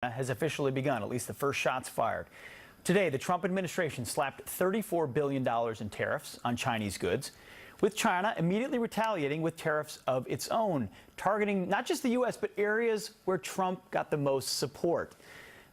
has officially begun, at least the first shots fired. Today, the Trump administration slapped $34 billion in tariffs on Chinese goods, with China immediately retaliating with tariffs of its own, targeting not just the U.S., but areas where Trump got the most support.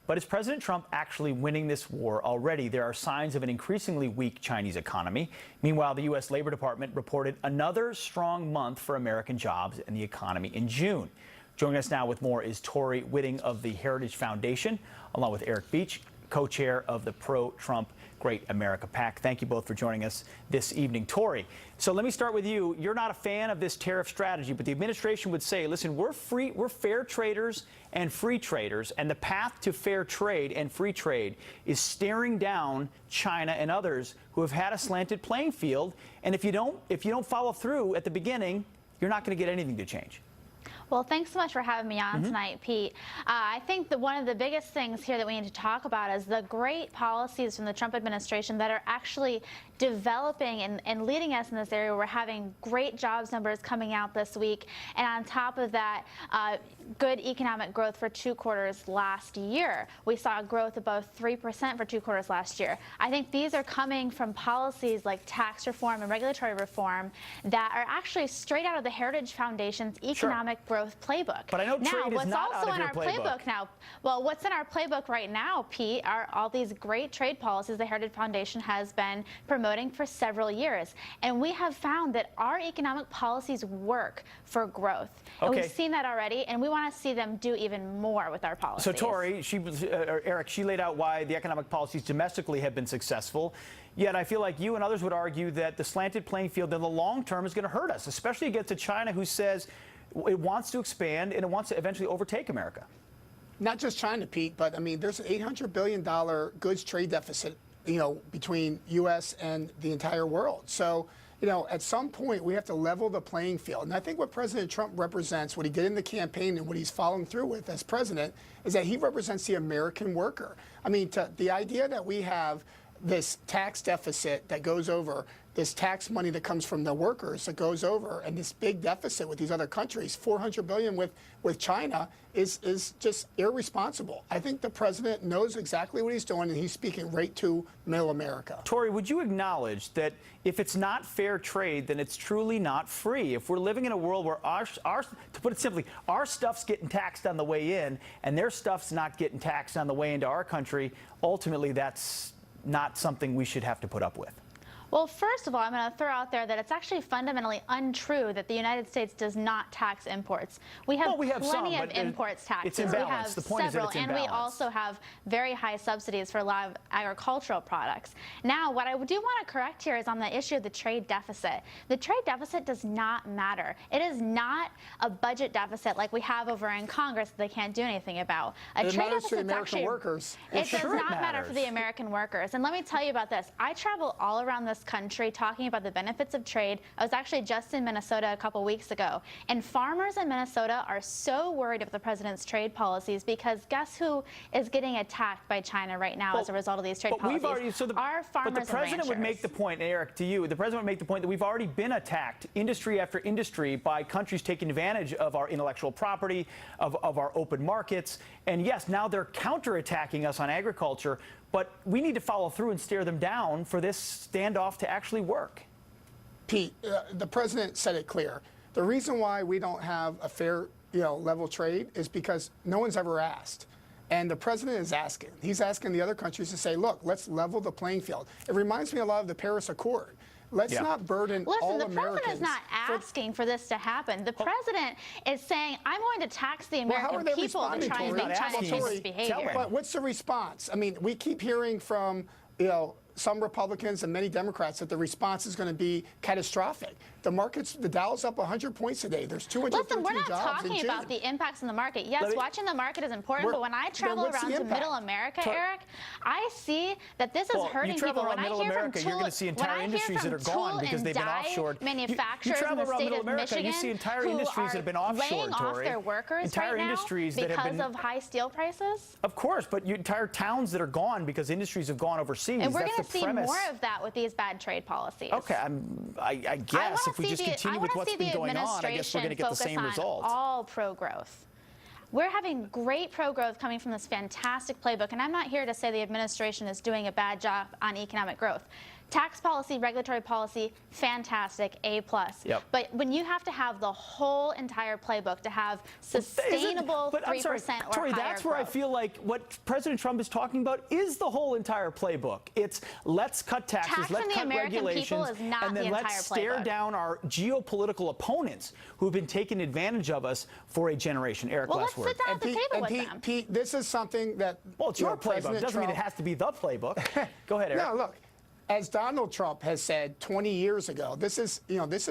But is President Trump actually winning this war already? There are signs of an increasingly weak Chinese economy. Meanwhile, the U.S. Labor Department reported another strong month for American jobs and the economy in June. Joining us now with more is Tori Whiting of the Heritage Foundation, along with Eric Beach, co-chair of the Pro-Trump Great America PAC. Thank you both for joining us this evening. Tori, so let me start with you. You're not a fan of this tariff strategy, but the administration would say, listen, we're fair traders and free traders, and the path to fair trade and free trade is staring down China and others who have had a slanted playing field. And if you don't follow through at the beginning, you're not going to get anything to change. Well, thanks so much for having me on tonight, Pete. I think that one of the biggest things here that we need to talk about is the great policies from the Trump administration that are actually developing and leading us in this area. We're having great jobs numbers coming out this week. And on top of that, good economic growth for 2 quarters last year. We saw growth above 3% for 2 quarters last year. I think these are coming from policies like tax reform and regulatory reform that are actually straight out of the Heritage Foundation's economic growth playbook. But I know trade is not out of your playbook now. Well, what's in our playbook right now, Pete, are all these great trade policies the Heritage Foundation has been promoting for several years. And we have found that our economic policies work for growth. And we've seen that already, and we want to see them do even more with our policies. So, Tori, Eric, she laid out why the economic policies domestically have been successful. Yet I feel like you and others would argue that the slanted playing field in the long term is going to hurt us, especially against a China who says it wants to expand and it wants to eventually overtake America. Not just China, Pete, but I mean, there's an $800 billion goods trade deficit, between U.S. and the entire world. So, at some point we have to level the playing field. And I think what President Trump represents, what he did in the campaign and what he's following through with as president, is that he represents the American worker. I mean, the idea that we have this tax deficit that goes over, this tax money that comes from the workers that goes over, and this big deficit with these other countries, $400 billion with China, is just irresponsible. I think the president knows exactly what he's doing, and he's speaking right to middle America. Tori, would you acknowledge that if it's not fair trade, then it's truly not free? If we're living in a world where to put it simply, our stuff's getting taxed on the way in, and their stuff's not getting taxed on the way into our country, ultimately that's not something we should have to put up with. Well, first of all, I'm going to throw out there that it's actually fundamentally untrue that the United States does not tax imports. We have plenty of imports taxes. It's imbalanced. We have the point several, is that it's and we imbalanced. also have very high subsidies for a lot of agricultural products. Now, what I do want to correct here is on the issue of the trade deficit. The trade deficit does not matter. It is not a budget deficit like we have over in Congress that they can't do anything about. It matters to the American workers. It does not matter for the American workers. And let me tell you about this. I travel all around this country talking about the benefits of trade. I was actually just in Minnesota a couple weeks ago, and farmers in Minnesota are so worried about the president's trade policies because guess who is getting attacked by China right now as a result of these trade policies? Our farmers. But the president would make the point, Eric, to you, the president would make the point that we've already been attacked, industry after industry, by countries taking advantage of our intellectual property, of our open markets. And yes, now they're counterattacking us on agriculture, but we need to follow through and stare them down for this standoff to actually work. Pete, the president said it clear. The reason why we don't have a fair, level trade is because no one's ever asked. And the president is asking. He's asking the other countries to say, look, let's level the playing field. It reminds me a lot of the Paris Accord. Let's not burden all Americans. Listen, the president is not asking for this to happen. The president is saying, I'm going to tax the American people to try and make China change its behavior. But what's the response? I mean, we keep hearing from, some Republicans and many Democrats that the response is going to be catastrophic. The markets, the Dow's up 100 points today. There's 213 jobs in June. Listen, we're not talking about the impacts in the market. Yes, watching the market is important, but when I travel around to Middle America, Eric, I see that this is hurting people. When I hear from you're going to see entire industries that are gone because they've been offshored. Manufacturers in the state of Michigan you see entire industries that have been offshored, laying off their workers right now because of high steel prices. Of course, but entire towns that are gone because industries have gone overseas. And we're going to see more of that with these bad trade policies. Okay, I guess if we just continue with what's been going on, I guess we're going to get the same results. All pro-growth. we're having great pro-growth coming from this fantastic playbook. And I'm not here to say the administration is doing a bad job on economic growth. Tax policy, regulatory policy, fantastic, A+. Yep. But when you have to have the whole entire playbook to have sustainable 3% or Tori, higher that's where I growth. feel like what President Trump is talking about is the whole entire playbook. It's let's cut taxes, Taxing let's the cut American people regulations, is not and then the let's entire stare playbook. down our geopolitical opponents who've been taking advantage of us for a generation. Eric, Well, last let's word. sit down at the table with them. Pete, this is something that Well, it's your playbook. President Doesn't mean it Trump- has to be the playbook. Go ahead, Eric. No, look. As Donald Trump has said 20 years ago, this is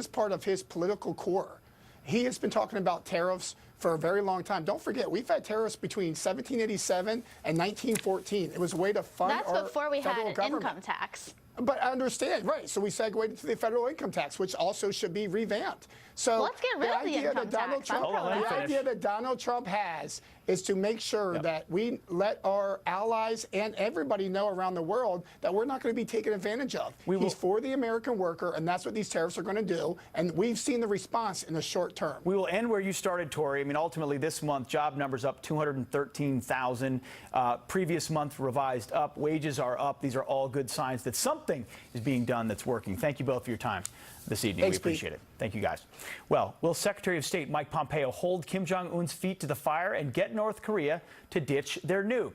part of his political core. He has been talking about tariffs for a very long time. Don't forget, we've had tariffs between 1787 and 1914. It was a way to fund That's our before we federal had an government. income tax. But I understand, right? So we segued to the federal income tax, which also should be revamped. So Well, let's get rid of the idea income that Donald tax. I'm Trump, pro the that. idea that Donald Trump has is to make sure that we let our allies and everybody know around the world that we're not going to be taken advantage of. He's for the American worker, and that's what these tariffs are going to do. And we've seen the response in the short term. We will end where you started, Tori. I mean, ultimately, this month, job numbers up 213,000. Previous month revised up. Wages are up. These are all good signs that something is being done that's working. Thank you both for your time this evening. Thanks, we appreciate it. Thank you, guys. Well, will Secretary of State Mike Pompeo hold Kim Jong-un's feet to the fire and get North Korea to ditch their nukes?